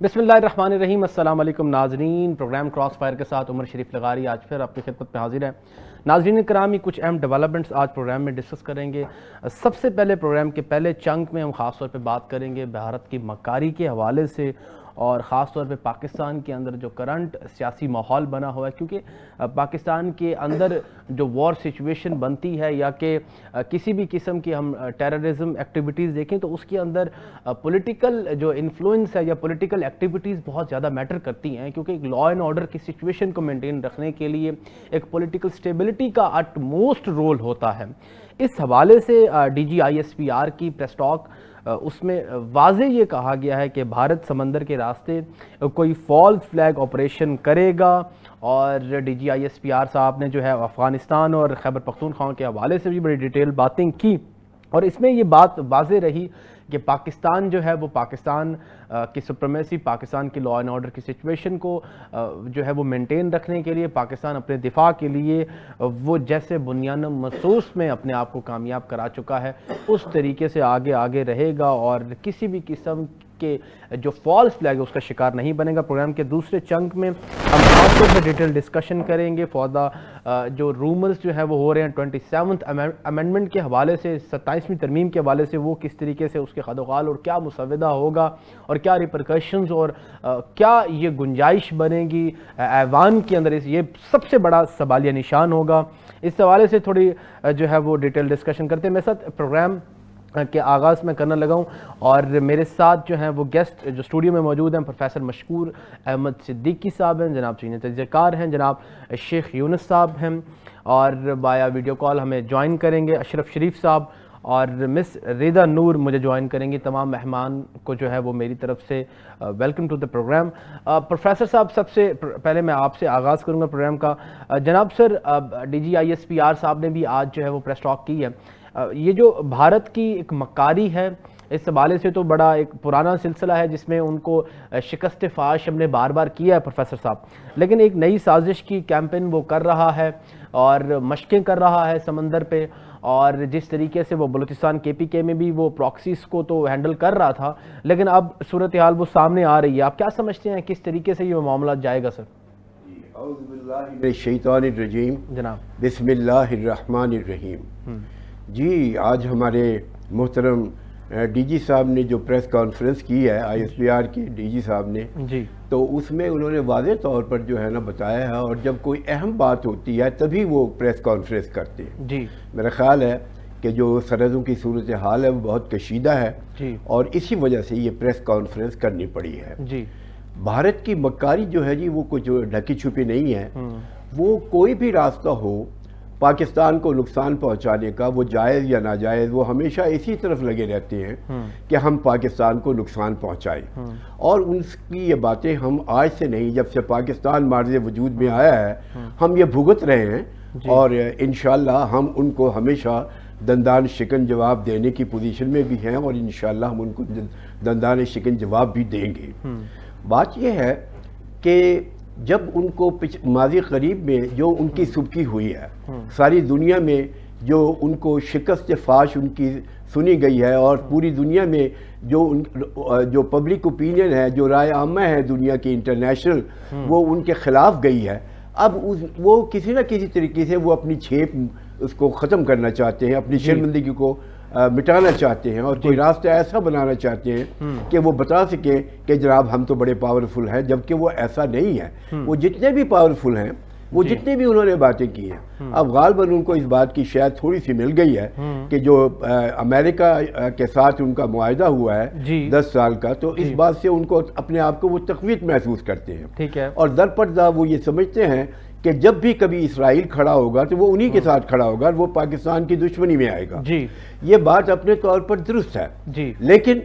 बिस्मिल्लाहिर्रहमानिर्रहीम। अस्सलाम वालेकुम नाजरीन। प्रोग्राम क्रॉस फायर के साथ उमर शरीफ लगारी आज फिर आपकी खिदमत में हाजिर है। नाजरीन करामी, कुछ अहम डेवलपमेंट्स आज प्रोग्राम में डिस्कस करेंगे। सबसे पहले प्रोग्राम के पहले चंक में हम ख़ास तौर पे बात करेंगे भारत की मक्कारी के हवाले से और ख़ास तौर पे पाकिस्तान के अंदर जो करंट सियासी माहौल बना हुआ है, क्योंकि पाकिस्तान के अंदर जो वॉर सिचुएशन बनती है या कि किसी भी किस्म की हम टेररिज्म एक्टिविटीज़ देखें तो उसके अंदर पॉलिटिकल जो इन्फ्लुएंस है या पॉलिटिकल एक्टिविटीज़ बहुत ज़्यादा मैटर करती हैं, क्योंकि एक लॉ एंड ऑर्डर की सिचुएशन को मेंटेन रखने के लिए एक पॉलिटिकल स्टेबिलिटी का अटमोस्ट रोल होता है। इस हवाले से DGISPR की प्रेस टॉक उसमें वाज़े ये कहा गया है कि भारत समंदर के रास्ते कोई फॉल्स फ्लैग ऑपरेशन करेगा और DGISPR साहब ने जो है अफ़गानिस्तान और खैबर पख्तूनख्वा के हवाले से भी बड़ी डिटेल बातें की और इसमें ये बात वाज़े रही कि पाकिस्तान जो है वो पाकिस्तान की सुप्रीमेसी, पाकिस्तान की लॉ एंड ऑर्डर की सिचुएशन को जो है वो मेंटेन रखने के लिए, पाकिस्तान अपने दिफा के लिए वो जैसे बुनियान महसूस में अपने आप को कामयाब करा चुका है उस तरीके से आगे आगे रहेगा और किसी भी किस्म के जो फॉल्स फ्लैग है उसका शिकार नहीं बनेगा। प्रोग्राम के दूसरे चंक में हम खासतौर पर डिटेल डिस्कशन करेंगे फॉर द जो रूमर्स जो है वो हो रहे हैं 27th अमेंडमेंट के हवाले से, 27वीं तरमीम के हवाले से, वो किस तरीके से उसके खदोखाल और क्या मुसवदा होगा और क्या रिपरकशंस और क्या ये गुंजाइश बनेगी ऐवान के अंदर, ये सबसे बड़ा सवालिया निशान होगा। इस हवाले से थोड़ी जो है वो डिटेल डिस्कशन करते हैं। मेरे साथ प्रोग्राम के आगाज़ में करने लगा हूँ और मेरे साथ जो हैं वो गेस्ट जो स्टूडियो में मौजूद हैं, प्रोफेसर मशकूर अहमद सिद्दीकी साहब हैं, जनाब सीनियर तजज़ियाकार हैं, जनाब शेख यूनुस साहब हैं और बाया वीडियो कॉल हमें ज्वाइन करेंगे अशरफ शरीफ साहब और मिस रिदा नूर मुझे ज्वाइन करेंगी। तमाम मेहमान को जो है वो मेरी तरफ से welcome to the program. Professor साहब, सबसे पहले मैं आपसे आगाज़ करूँगा प्रोग्राम का। जनाब सर, DGISPR साहब ने भी आज जो है वो प्रेस टॉक की है। ये जो भारत की एक मक्कारी है, इस हवाले से तो बड़ा एक पुराना सिलसिला है जिसमें उनको शिकस्त फाश हमने बार बार किया है प्रोफेसर साहब, लेकिन एक नई साजिश की कैंपेन वो कर रहा है और मशकें कर रहा है समंदर पे, और जिस तरीके से वो बलूचिस्तान KPK में भी वो प्रॉक्सीज को तो हैंडल कर रहा था, लेकिन अब सूरत हाल वो सामने आ रही है। आप क्या समझते हैं किस तरीके से ये मामला जाएगा सर? जनाब बिस्मिल्लाहिर्रहमानिर्रहीम। जी, आज हमारे मोहतरम DG साहब ने जो प्रेस कॉन्फ्रेंस की है, ISPR के DG साहब ने जी, तो उसमें उन्होंने वाज़े तौर पर जो है ना बताया है, और जब कोई अहम बात होती है तभी वो प्रेस कॉन्फ्रेंस करते हैं जी। मेरा ख्याल है कि जो सरहदों की सूरत हाल है वो बहुत कशीदा है जी, और इसी वजह से ये प्रेस कॉन्फ्रेंस करनी पड़ी है जी। भारत की मक्कारी जो है जी वो कुछ ढकी छुपी नहीं है, वो कोई भी रास्ता हो पाकिस्तान को नुकसान पहुंचाने का, वो जायज़ या नाजायज़, वो हमेशा इसी तरफ लगे रहते हैं कि हम पाकिस्तान को नुकसान पहुंचाएं। और उनकी ये बातें हम आज से नहीं, जब से पाकिस्तान मार्ज़ वजूद में आया है हम ये भुगत रहे हैं और इंशाअल्लाह हम उनको हमेशा दंदान शिकन जवाब देने की पोजीशन में भी हैं और इंशाअल्लाह हम उनको दंदान शिकन जवाब भी देंगे। बात यह है कि जब उनको माजी करीब में जो उनकी सुबकी हुई है, सारी दुनिया में जो उनको शिकस्त फाश उनकी सुनी गई है और पूरी दुनिया में जो पब्लिक ओपिनियन है, जो राय आमा है दुनिया की इंटरनेशनल, वो उनके खिलाफ गई है। अब वो किसी न किसी तरीके से वो अपनी छेप उसको ख़त्म करना चाहते हैं, अपनी शर्मिंदगी को मिटाना चाहते हैं और कोई रास्ता ऐसा बनाना चाहते हैं कि वो बता सके कि जनाब हम तो बड़े पावरफुल हैं, जबकि वो ऐसा नहीं है। वो जितने भी पावरफुल हैं, वो जितने भी उन्होंने बातें की हैं, अब गालबन उनको इस बात की शायद थोड़ी सी मिल गई है कि जो अमेरिका के साथ उनका मुआहदा हुआ है 10 साल का, तो इस बात से उनको अपने आप को वो तक़वीत महसूस करते हैं। ठीक है। और दरपरदा वो ये समझते हैं कि जब भी कभी इसराइल खड़ा होगा तो वो उन्हीं के साथ खड़ा होगा, वो पाकिस्तान की दुश्मनी में आएगा जी। ये बात अपने तौर पर दुरुस्त है जी, लेकिन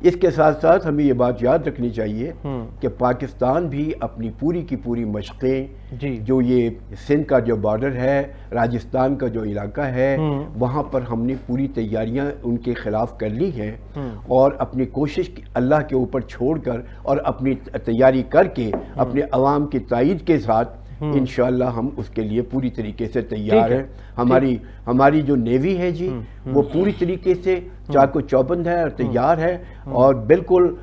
इसके साथ साथ हमें ये बात याद रखनी चाहिए कि पाकिस्तान भी अपनी पूरी की पूरी मशक़ें, जो ये सिंध का जो बॉर्डर है, राजस्थान का जो इलाका है, वहाँ पर हमने पूरी तैयारियाँ उनके ख़िलाफ़ कर ली हैं और अपनी कोशिश अल्लाह के ऊपर छोड़कर और अपनी तैयारी करके अपने अवाम की तायद के साथ इंशाअल्लाह हम उसके लिए पूरी तरीके से तैयार हैं। हमारी जो नेवी है जी वो पूरी तरीके से चाको चौबंद है और तैयार है, और बिल्कुल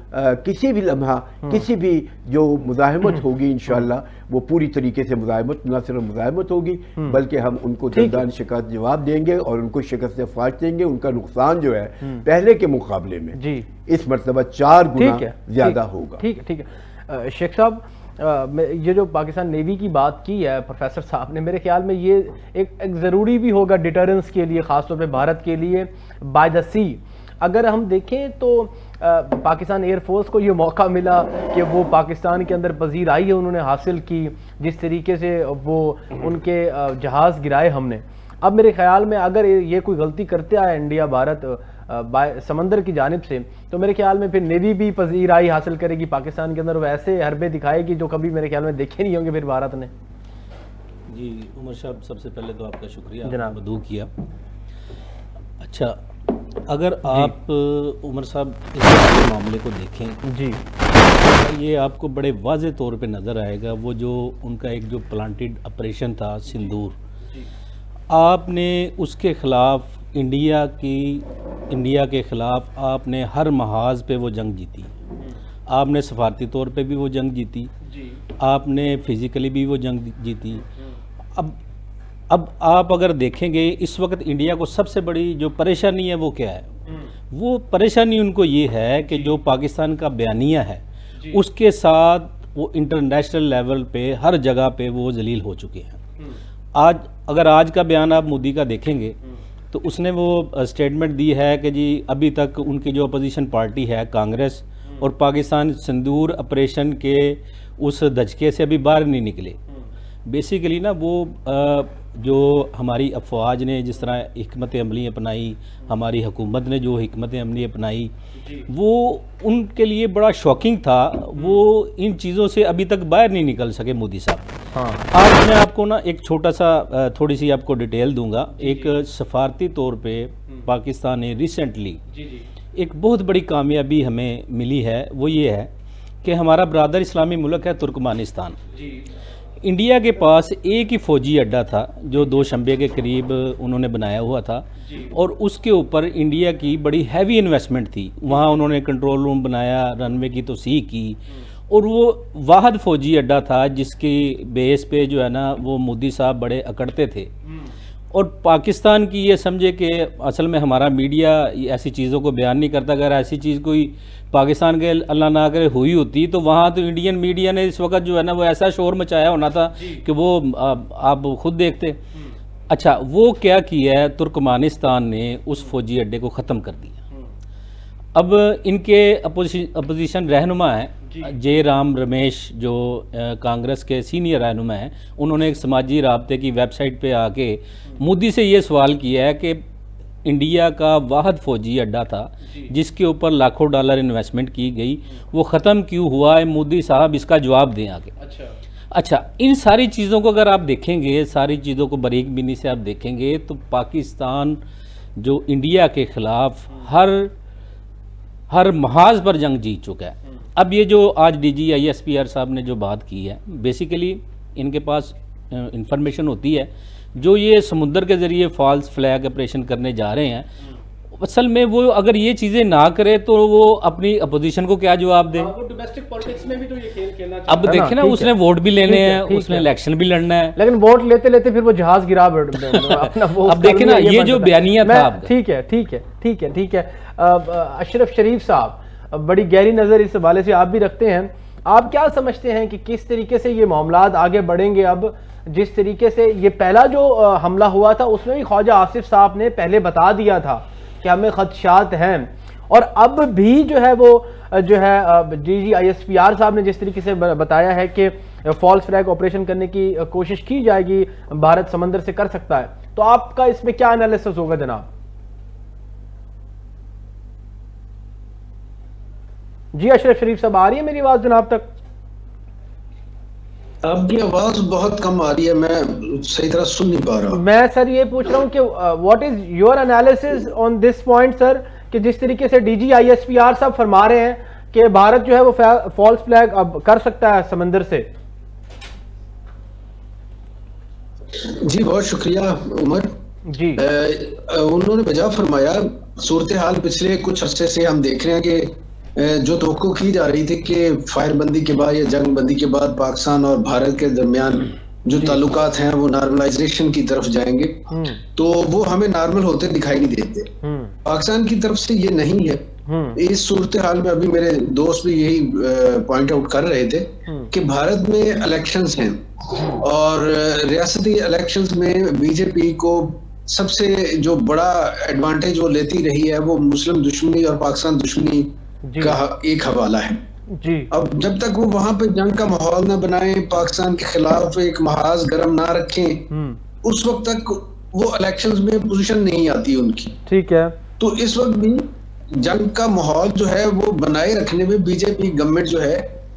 किसी भी लम्हा किसी भी जो मुज़ाहमत होगी इंशाअल्लाह वो पूरी तरीके से मुज़ाहमत, न सिर्फ मुज़ाहमत होगी बल्कि हम उनको दर्दान शिकस्त जवाब देंगे और उनको शिकस्त से फाश देंगे। उनका नुकसान जो है पहले के मुकाबले में इस मरतबा 4 गुना ज्यादा होगा। ठीक है शेख साहब, ये जो पाकिस्तान नेवी की बात की है प्रोफेसर साहब ने, मेरे ख्याल में ये एक ज़रूरी भी होगा डिटरेंस के लिए, ख़ासतौर पे भारत के लिए बाय द सी। अगर हम देखें तो पाकिस्तान एयरफोर्स को ये मौका मिला कि वो पाकिस्तान के अंदर पजीराई है उन्होंने हासिल की, जिस तरीके से वो उनके जहाज़ गिराए हमने। अब मेरे ख्याल में अगर ये कोई गलती करते आए इंडिया भारत समंदर की जानिब से, तो मेरे ख्याल में फिर नेवी भी पजीराई हासिल करेगी पाकिस्तान के अंदर, वैसे हरबे दिखाएगी जो कभी मेरे ख्याल में देखे नहीं होंगे फिर भारत ने। जी उमर साहब, सबसे पहले तो आपका शुक्रिया, आपने मदऊ किया। अच्छा, अगर आप उमर साहब इस मामले को देखें जी, ये आपको बड़े वाज़े तौर पे नज़र आएगा। वो जो उनका एक जो प्लांटेड ऑपरेशन था सिंदूर, आपने उसके ख़िलाफ़ इंडिया के ख़िलाफ़ आपने हर महाज पे वो जंग जीती। आपने सफारती तौर पे भी वो जंग जीती, आपने फिज़िकली भी वो जंग जीती। अब आप अगर देखेंगे इस वक्त इंडिया को सबसे बड़ी जो परेशानी है वो क्या है? वो परेशानी उनको ये है कि जो पाकिस्तान का बयानिया है उसके साथ वो इंटरनेशनल लेवल पे हर जगह पे वो जलील हो चुके हैं। अगर आज का बयान आप मोदी का देखेंगे तो उसने वो स्टेटमेंट दी है कि जी अभी तक उनकी जो अपोजिशन पार्टी है कांग्रेस और पाकिस्तान सिंदूर ऑपरेशन के उस धचके से अभी बाहर नहीं निकले। बेसिकली ना वो जो हमारी अफवाज ने जिस तरह हिकमत अमली अपनाई, हमारी हुकूमत ने जो हिकमत अमली अपनाई, वो उनके लिए बड़ा शॉकिंग था। वो इन चीज़ों से अभी तक बाहर नहीं निकल सके मोदी साहब। हाँ। आज मैं आपको ना एक छोटा सा थोड़ी सी आपको डिटेल दूंगा। एक सफारती तौर पे पाकिस्तान ने रिसेंटली एक बहुत बड़ी कामयाबी हमें मिली है, वो ये है कि हमारा ब्रादर इस्लामी मुल्क है तुर्कमानिस्तान। इंडिया के पास एक ही फ़ौजी अड्डा था जो 2 शंबे के करीब उन्होंने बनाया हुआ था, और उसके ऊपर इंडिया की बड़ी हैवी इन्वेस्टमेंट थी। वहाँ उन्होंने कंट्रोल रूम बनाया, रनवे की तोसीक की, और वो वाहद फ़ौजी अड्डा था जिसकी बेस पे जो है ना वो मोदी साहब बड़े अकड़ते थे। और पाकिस्तान की ये समझे कि असल में हमारा मीडिया ऐसी चीज़ों को बयान नहीं करता। अगर ऐसी चीज़ कोई पाकिस्तान के अल्लाह ना करे हुई होती तो वहाँ तो इंडियन मीडिया ने इस वक्त जो है ना वो ऐसा शोर मचाया होना था कि वो आप खुद देखते। अच्छा, वो क्या किया है, तुर्कमानिस्तान ने उस फौजी अड्डे को ख़त्म कर दिया। अब इनके अपोजिशन रहनुमा हैं जे राम रमेश, जो कांग्रेस के सीनियर रहनुमा हैं, उन्होंने एक समाजी राब्ते की वेबसाइट पे आके मोदी से ये सवाल किया है कि इंडिया का वाहद फौजी अड्डा था जिसके ऊपर लाखों डॉलर इन्वेस्टमेंट की गई, वो ख़त्म क्यों हुआ है? मोदी साहब इसका जवाब दें आगे। अच्छा, इन सारी चीज़ों को अगर आप देखेंगे, सारी चीज़ों को बारीक बीनी से आप देखेंगे तो पाकिस्तान जो इंडिया के ख़िलाफ़ हर महाज पर जंग जीत चुका है। अब ये जो आज DG ISPR साहब ने जो बात की है, बेसिकली इनके पास इंफॉर्मेशन होती है जो ये समुद्र के ज़रिए फॉल्स फ्लैग ऑपरेशन करने जा रहे हैं। असल में वो अगर ये चीज़ें ना करे तो वो अपनी अपोजिशन को क्या जवाब दे? वो डोमेस्टिक पॉलिटिक्स में भी तो ये खेल खेलना चाहता है। अब देखें ना, उसने वोट भी लेने हैं, उसने इलेक्शन भी लड़ना है, लेकिन वोट लेते लेते फिर वो जहाज गिरा अपना वो। अब देखें ना, ये जो बयानिया था। ठीक है। अशरफ शरीफ साहब, बड़ी गहरी नज़र इस हवाले से आप भी रखते हैं। आप क्या समझते हैं कि किस तरीके से ये मामलात आगे बढ़ेंगे? अब जिस तरीके से ये पहला जो हमला हुआ था उसमें भी ख्वाजा आसिफ साहब ने पहले बता दिया था कि हमें खदशात हैं, और अब भी जो है वो जो है DG ISPR साहब ने जिस तरीके से बताया है कि फॉल्स फ्लैग ऑपरेशन करने की कोशिश की जाएगी, भारत समंदर से कर सकता है। तो आपका इसमें क्या एनालिसिस होगा जनाब? जी अशरफ शरीफ साहब, आ रही है मेरी आवाज जनाब तक? आपकी आवाज बहुत कम आ रही है, मैं सही तरह सुन नहीं पा रहा। मैं सर ये पूछ रहा हूँ कि what is your analysis on this point sir, कि जिस तरीके से DG ISPR साहब फरमा रहे हैं कि भारत जो है वो फॉल्स फ्लैग अब कर सकता है समंदर से। जी बहुत शुक्रिया उमर जी। उन्होंने बजा फरमाया। सूरत हाल पिछले कुछ अरसे से हम देख रहे हैं कि जो तवक्को की जा रही थी कि फायरबंदी के बाद या जंग बंदी के बाद पाकिस्तान और भारत के दरमियान जो ताल्लुकात हैं वो नॉर्मलाइजेशन की तरफ जाएंगे, तो वो हमें नॉर्मल होते दिखाई नहीं देते। पाकिस्तान की तरफ से ये नहीं है। इस सूरत हाल में अभी मेरे दोस्त भी यही पॉइंट आउट कर रहे थे कि भारत में इलेक्शंस हैं और रियासती इलेक्शंस में बीजेपी को सबसे जो बड़ा एडवांटेज वो लेती रही है वो मुस्लिम दुश्मनी और पाकिस्तान दुश्मनी का एक हवाला है जी। अब जब तक वो वहां पे जंग का माहौल ना बनाए, पाकिस्तान के खिलाफ एक महाज गर्म ना रखें, उस वक्त तक वो इलेक्शंस में पोजीशन नहीं आती उनकी। ठीक है। तो इस वक्त भी जंग का माहौल जो है वो बनाए रखने में बीजेपी गवर्नमेंट जो है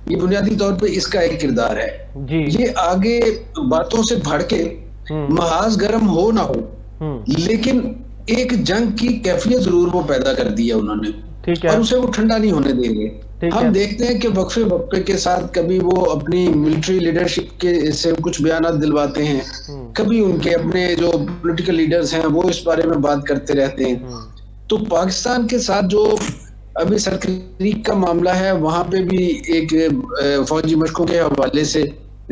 ये बुनियादी तौर पे इसका एक किरदार है जी। ये आगे बातों से भड़के महाज गर्म हो ना हो, लेकिन एक जंग की कैफियत जरूर वो पैदा कर दी है उन्होंने। ठीक है। और उसे वो ठंडा नहीं होने देंगे। हम देखते हैं कि वक्फे के साथ कभी वो अपनी मिलिट्री लीडरशिप के से कुछ बयान दिलवाते हैं, कभी उनके अपने जो पॉलिटिकल लीडर्स हैं वो इस बारे में बात करते रहते हैं। तो पाकिस्तान के साथ जो अभी सरक्रीक का मामला है वहां पे भी एक फौजी मशकों के हवाले से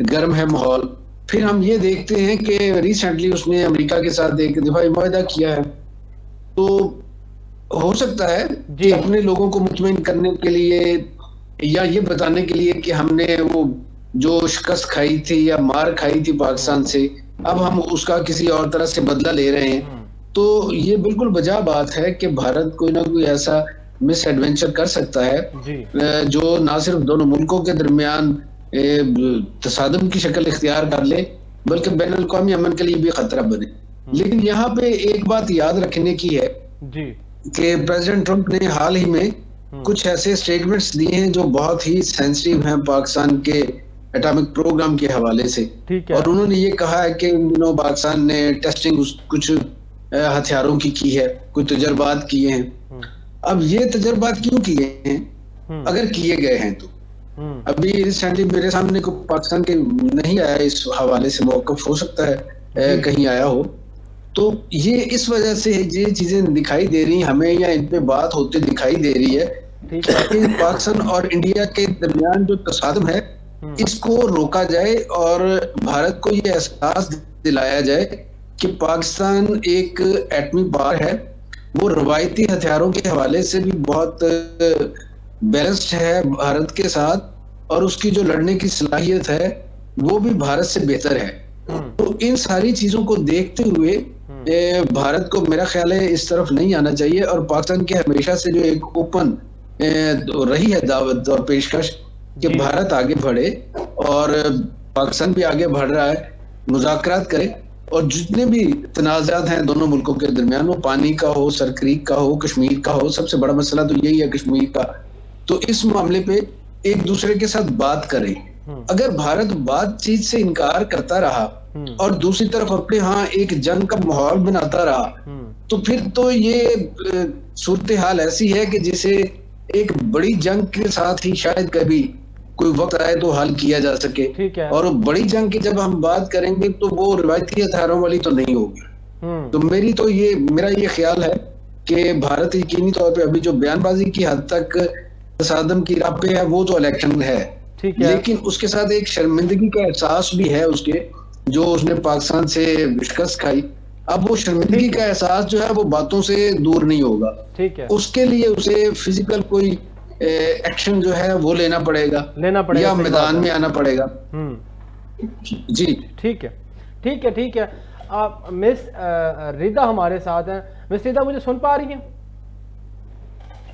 गर्म है माहौल। फिर हम ये देखते हैं कि रिसेंटली उसने अमेरिका के साथ एक दिफाई मुआहदा किया है। तो हो सकता है कि अपने लोगों को मुतमईन करने के लिए या ये बताने के लिए कि हमने वो जो शिकस्त खाई थी या मार खाई थी पाकिस्तान से, अब हम उसका किसी और तरह से बदला ले रहे हैं। तो ये बिल्कुल वजह बात है कि भारत कोई ना कोई ऐसा मिस एडवेंचर कर सकता है जो ना सिर्फ दोनों मुल्कों के दरमियान तसादम की शक्ल इख्तियार कर ले, बल्कि बैन अल-अक़वामी अमन के लिए भी खतरा बने। लेकिन यहाँ पे एक बात याद रखने की है कि प्रेसिडेंट ट्रंप ने हाल ही में कुछ ऐसे स्टेटमेंट्स दिए हैं जो बहुत ही सेंसिटिव हैं पाकिस्तान के एटॉमिक प्रोग्राम के हवाले से। और उन्होंने ये कहा है कि इन दिनों पाकिस्तान ने टेस्टिंग कुछ हथियारों की है, कुछ तजर्बात किए हैं। अब ये तजर्बात क्यों किए हैं? अगर किए गए हैं तो अभी रिसेंटली मेरे सामने को पाकिस्तान के नहीं आया, इस हवाले से मौक़िफ़ हो सकता है कहीं आया हो। तो ये इस वजह से ये चीजें दिखाई दे रही हमें या इन पे बात होते दिखाई दे रही है कि पाकिस्तान और इंडिया के दरमियान जो तसादम है इसको रोका जाए और भारत को ये एहसास दिलाया जाए कि पाकिस्तान एक एटमी पावर है, वो रवायती हथियारों के हवाले से भी बहुत बैलेंस्ड है भारत के साथ, और उसकी जो लड़ने की सलाहियत है वो भी भारत से बेहतर है। तो इन सारी चीजों को देखते हुए भारत को मेरा ख्याल है इस तरफ नहीं आना चाहिए, और पाकिस्तान के हमेशा से जो एक ओपन रही है दावत और पेशकश कि भारत आगे बढ़े और पाकिस्तान भी आगे बढ़ रहा है, मुज़ाकरात करे, और जितने भी तनाज़ात हैं दोनों मुल्कों के दरमियान, वो पानी का हो, सरक्रीक का हो, कश्मीर का हो, सबसे बड़ा मसला तो यही है कश्मीर का। तो इस मामले पे एक दूसरे के साथ बात करें। अगर भारत बातचीत से इनकार करता रहा और दूसरी तरफ अपने यहाँ एक जंग का माहौल बनाता रहा, तो फिर तो ये सूरत हाल ऐसी है कि जिसे एक बड़ी जंग के साथ ही शायद कभी कोई वक्त आए तो हल किया जा सके। और बड़ी जंग की जब हम बात करेंगे तो वो रिवायती हथियारों वाली तो नहीं होगी। तो मेरा ये ख्याल है कि भारत यकीनी तौर पे अभी जो बयानबाजी की हद तक तसादम की राह पे है वो तो इलेक्शन है, लेकिन उसके साथ एक शर्मिंदगी का एहसास भी है उसके, जो उसने पाकिस्तान से शिकस्त खाई। अब वो शर्मिंदगी का एहसास जो है वो बातों से दूर नहीं होगा, उसके लिए उसे फिजिकल कोई एक्शन जो है वो लेना पड़ेगा या मैदान में आना पड़ेगा। जी ठीक है। मिस रिदा हमारे साथ हैं। मिस रिदा, मुझे सुन पा रही हैं?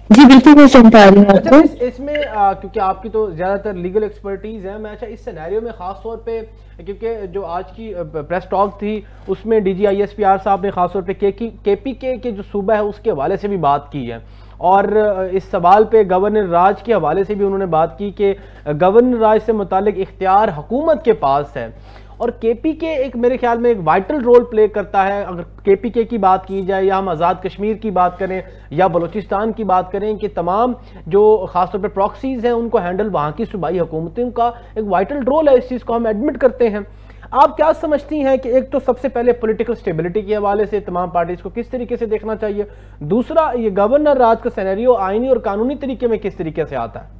जी बिल्कुल मैं सुन पा रही हूँ आपको। इसमें क्योंकि आपकी तो ज्यादातर लीगल एक्सपर्टीज है, मैं इस सिनेरियो में खास तौर पे, क्योंकि जो आज की प्रेस टॉक थी उसमें डीजी ISPR साहब ने खास तौर पे KPK के जो सूबा है उसके हवाले से भी बात की है, और इस सवाल पे गवर्नर राज के हवाले से भी उन्होंने बात की कि गवर्नर राज से मुतालिक इख्तियार हुकूमत के पास है, और KPK एक मेरे ख्याल में एक वाइटल रोल प्ले करता है। अगर KPK की बात की जाए या हम आज़ाद कश्मीर की बात करें या बलूचिस्तान की बात करें, कि तमाम जो ख़ासतौर पर प्रॉक्सीज़ हैं उनको हैंडल वहाँ की सूबाई हुकूमतों का एक वाइटल रोल है, इस चीज़ को हम एडमिट करते हैं। आप क्या समझती हैं कि एक तो सबसे पहले पॉलिटिकल स्टेबिलिटी के हवाले से तमाम पार्टीज को किस तरीके से देखना चाहिए, दूसरा ये गवर्नर राज का सिनेरियो आईनी और कानूनी तरीके में किस तरीके से आता है?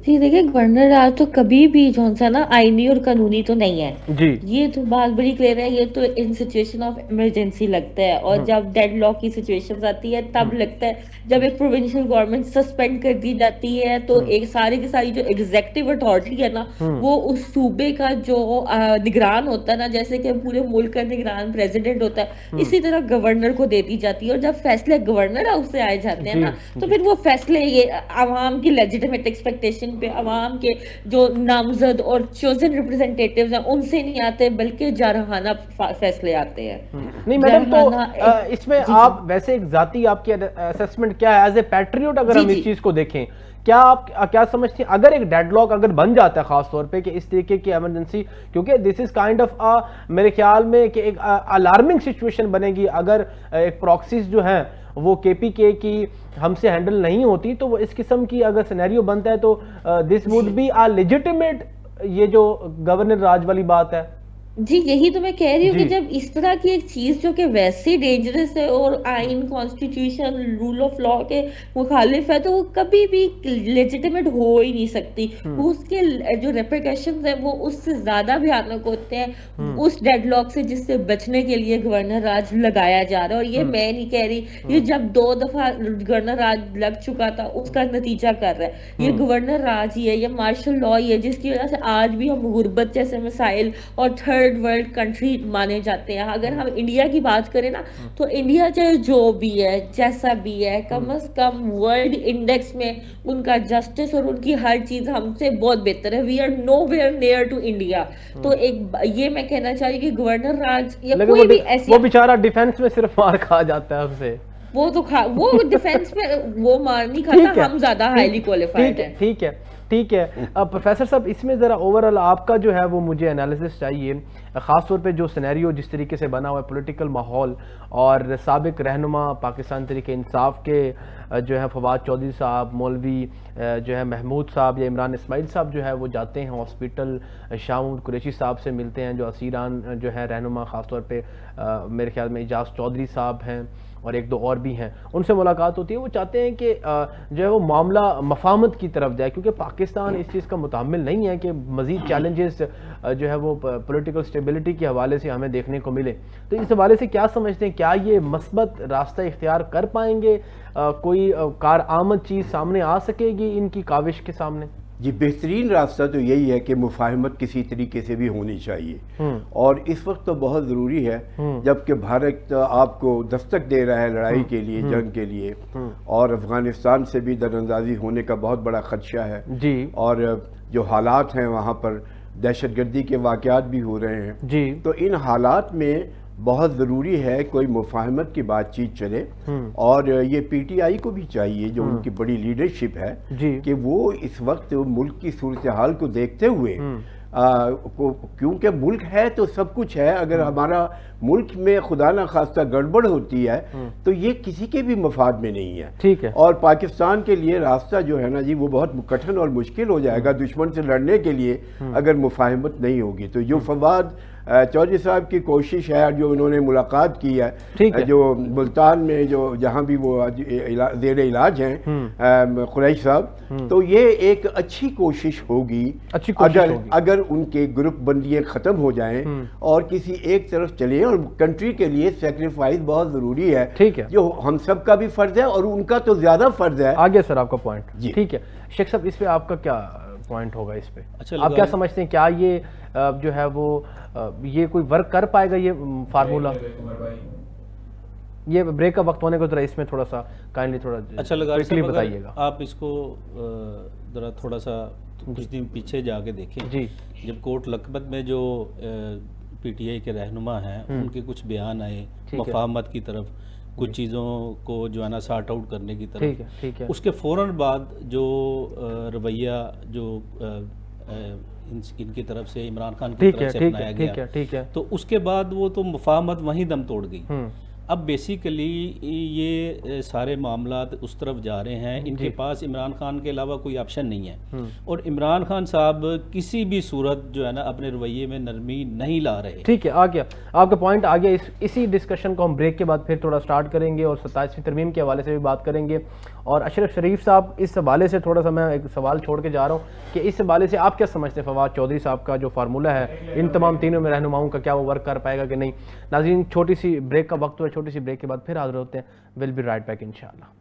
जी देखिए, गवर्नर राज तो कभी भी जो सा ना आईनी और कानूनी तो नहीं है जी, ये तो बात बड़ी क्लियर है। ये तो इन सिचुएशन ऑफ इमरजेंसी लगता है, और जब डेडलॉक की सिचुएशन आती है तब लगता है। जब एक प्रोविंशियल गवर्नमेंट सस्पेंड कर दी जाती है तो एक सारी की सारी जो एग्जेक्टिव अथॉरिटी है ना, वो उस सूबे का जो निगरान होता है ना, जैसे कि पूरे मुल्क का निगरान प्रेसिडेंट होता है, इसी तरह गवर्नर को दे दी जाती है। और जब फैसले गवर्नर हाउस से आए जाते हैं ना, तो फिर वो फैसले ये आवाम की लेजिटिमेट एक्सपेक्टेशन पे, अवाम के जो नामजद और चोजन रिप्रेजेंटेटिव्स हैं उनसे नहीं आते, बल्कि जारहाना फैसले आते हैं। नहीं मैडम, तो इसमें आप वैसे एक जाती आपकी असेसमेंट क्या है एज ए पैट्रियट, अगर हम इस चीज को देखें, क्या आप क्या समझती हैं अगर एक डेडलॉक अगर बन जाता है खास तौर पे कि इस तरीके की इमरजेंसी, क्योंकि दिस इज काइंड ऑफ मेरे ख्याल में कि एक अलार्मिंग सिचुएशन बनेगी अगर एक प्रॉक्सीज जो है वो केपीके की हमसे हैंडल नहीं होती, तो वो इस किस्म की अगर सिनेरियो बनता है तो this would be a legitimate, ये जो गवर्नर राज वाली बात है। जी यही तो मैं कह रही हूँ कि जब इस तरह की एक चीज जो कि वैसे डेंजरस है और आइन, कॉन्स्टिट्यूशन, रूल ऑफ लॉ के मुखालिफ है, तो वो कभी भी लेजिटिमेट हो ही नहीं सकती। उसके जो रेपरकशंस है वो उससे ज्यादा भयानक होते हैं उस डेडलॉक से जिससे बचने के लिए गवर्नर राज लगाया जा रहा है। और ये मैं नहीं कह रही, ये जब 2 दफा गवर्नर राज लग चुका था उसका नतीजा कर रहा है। ये गवर्नर राज ही है, ये मार्शल लॉ ही है, जिसकी वजह से आज भी हम गुर्बत जैसे मसाइल और थर्ड वर्ल्ड कंट्री माने जाते हैं। अगर हम इंडिया की बात करें ना, तो इंडिया चाहे जो भी है, जैसा भी है, कम से कम वर्ल्ड इंडेक्स में उनका जस्टिस और उनकी हर चीज हमसे बहुत बेहतर है। We are nowhere near to India. तो एक ये मैं कहना चाह रही कि गवर्नर राज या कोई भी ऐसी, वो बेचारा डिफेंस में सिर्फ मार खा जाता है उससे, वो तो वो डिफेंस में वो मार नहीं खाता, हम ज्यादा हाईली क्वालिफाइड है। ठीक है, ठीक है। अब प्रोफेसर साहब, इसमें ज़रा ओवरऑल आपका जो है वो मुझे एनालिसिस चाहिए, ख़ास तौर पे जो सिनेरियो जिस तरीके से बना हुआ है, पॉलिटिकल माहौल, और साबिक रहनुमा पाकिस्तान तहरीक इंसाफ के जो है फवाद चौधरी साहब, मौलवी जो है महमूद साहब या इमरान इस्माइल साहब जो है वो जाते हैं हॉस्पिटल, शाह कुरैशी साहब से मिलते हैं जो असीरान जो है रहनुमा, ख़ास तौर पर मेरे ख्याल में इजाज़ चौधरी साहब हैं और 1-2 और भी हैं, उनसे मुलाकात होती है। वो चाहते हैं कि जो है वो मामला मफाहमत की तरफ जाए, क्योंकि पाकिस्तान इस चीज़ का मुतामिल नहीं है कि मज़ीद चैलेंजेस जो है वो पॉलिटिकल स्टेबिलिटी के हवाले से हमें देखने को मिले। तो इस हवाले से क्या समझते हैं, क्या ये मस्बत रास्ता इख्तियार कर पाएंगे, कोई कारआमद चीज़ सामने आ सकेगी इनकी काविश के सामने? जी, बेहतरीन रास्ता तो यही है कि मुफाहमत किसी तरीके से भी होनी चाहिए, और इस वक्त तो बहुत ज़रूरी है जबकि भारत आपको दस्तक दे रहा है लड़ाई के लिए, जंग के लिए, और अफगानिस्तान से भी दरअंदाजी होने का बहुत बड़ा खदशा है जी, और जो हालात हैं वहाँ पर दहशतगर्दी के वाक़यात भी हो रहे हैं जी। तो इन हालात में बहुत ज़रूरी है कोई मुफाहमत की बातचीत चले, और ये पीटीआई को भी चाहिए जो उनकी बड़ी लीडरशिप है कि वो इस वक्त मुल्क की सूरत हाल को देखते हुए क्योंकि मुल्क है तो सब कुछ है, अगर हमारा मुल्क में खुदा ना खास्ता गड़बड़ होती है तो ये किसी के भी मफाद में नहीं है। ठीक है। और पाकिस्तान के लिए रास्ता जो है ना जी वो बहुत कठिन और मुश्किल हो जाएगा दुश्मन से लड़ने के लिए अगर मुफाहमत नहीं होगी। तो जो फवाद चौधरी साहब की कोशिश है, जो उन्होंने मुलाकात की है जो मुल्तान में जो जहाँ भी वो ज़ेर इलाज हैं कुरैश साहब, तो ये एक अच्छी कोशिश होगी, अगर उनके ग्रुप बंदियाँ ख़त्म हो जाएं और किसी एक तरफ चले, और कंट्री के लिए सेक्रीफाइस बहुत ज़रूरी है। ठीक है, जो हम सब का भी फ़र्ज़ है और उनका तो ज़्यादा फ़र्ज़ है। आगे सर आपका पॉइंट जी। ठीक है शेख साहब, इस पर आपका क्या पॉइंट होगा इस पे? अच्छा, आप क्या समझते हैं, क्या ये जो है वो ये कोई वर्क कर पाएगा ये फार्मूला? ये ब्रेक का वक्त होने को जरा इसमें थोड़ा सा काइंडली थोड़ा अच्छा लगा बताइएगा। आप इसको जरा थोड़ा सा कुछ दिन पीछे जाके देखें जी, जब कोट लखपत में जो पीटीआई के रहनुमा हैं उनके कुछ बयान आए मफाहमत की तरफ, कुछ चीज़ों को जो है ना सॉर्ट आउट करने की तरफ, ठीक है। उसके फ़ौरन बाद जो रवैया जो इनकी तरफ से, इमरान खान की तरफ से अपनाया गया, ठीक है, तो उसके बाद वो तो मुफाहमत वहीं दम तोड़ गई। अब बेसिकली ये सारे मामलात उस तरफ जा रहे हैं, इनके पास इमरान खान के अलावा कोई ऑप्शन नहीं है और इमरान खान साहब किसी भी सूरत जो है ना अपने रवैये में नरमी नहीं ला रहे। ठीक है, आ गया आपका पॉइंट, आ गया। इसी डिस्कशन को हम ब्रेक के बाद फिर थोड़ा स्टार्ट करेंगे और 27वीं तरमीम के हवाले से भी बात करेंगे। और अशरफ शरीफ साहब, इस हवाले से थोड़ा सा मैं एक सवाल छोड़ के जा रहा हूँ कि इस हवाले से आप क्या समझते हैं, फवाद चौधरी साहब का जो फार्मूला है इन तमाम तीनों में रहनुमाओं का, क्या वो वर्क कर पाएगा कि नहीं? नाज़रीन, छोटी सी ब्रेक का वक्त हुआ, छोटी सी ब्रेक के बाद फिर हाजिर होते हैं। विल बी राइट बैक इंशाल्लाह।